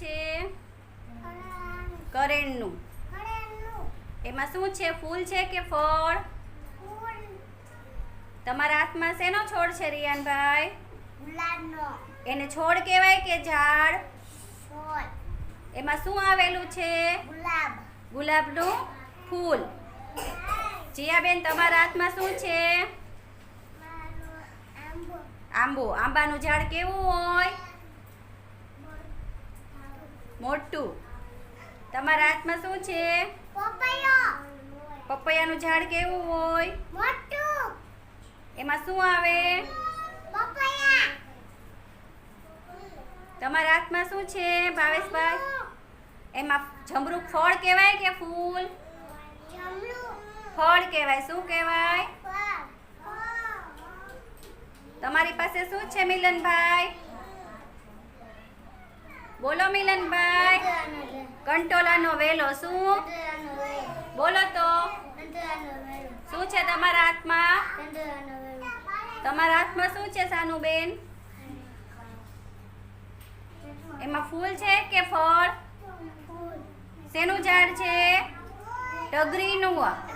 છે? કરેણનું. એમાં શું છે? ફૂલ છે કે ફળ? તમારા હાથમાં શેનો છોડ છે રિયાનભાઈ? ગુલાબનો. એને છોડ કહેવાય કે ઝાડ? છોડ. એમાં શું આવેલું છે? ગુલાબ. ગુલાબનું ફૂલ. જીયાબેન તમારા હાથમાં શું છે? આંબો. આંબો. આંબાનું ઝાડ કેવું હોય? મોટું. તમારા હાથમાં શું છે? પપૈયો. પપૈયાનું ઝાડ કેવું હોય? મોટું. એમાં શું આવે? પપૈયા. તમારા હાથમાં શું છે ભાવેશભાઈ? એમાં જમરૂખ ફળ કહેવાય કે ફૂલ? જમરૂખ. ફળ કહેવાય. શું કહેવાય? ફળ. તમારી પાસે શું છે મિલનભાઈ? બોલો મિલનભાઈ. કંટોલાનો વેલો. શું બોલો તો? શું છે તમારા હાથમાં? તમારા હાથમાં શું છે સાનુબેન? એમાં ફૂલ છે કે ફળ? શેનું ઝાડ છે? ટગરીનું.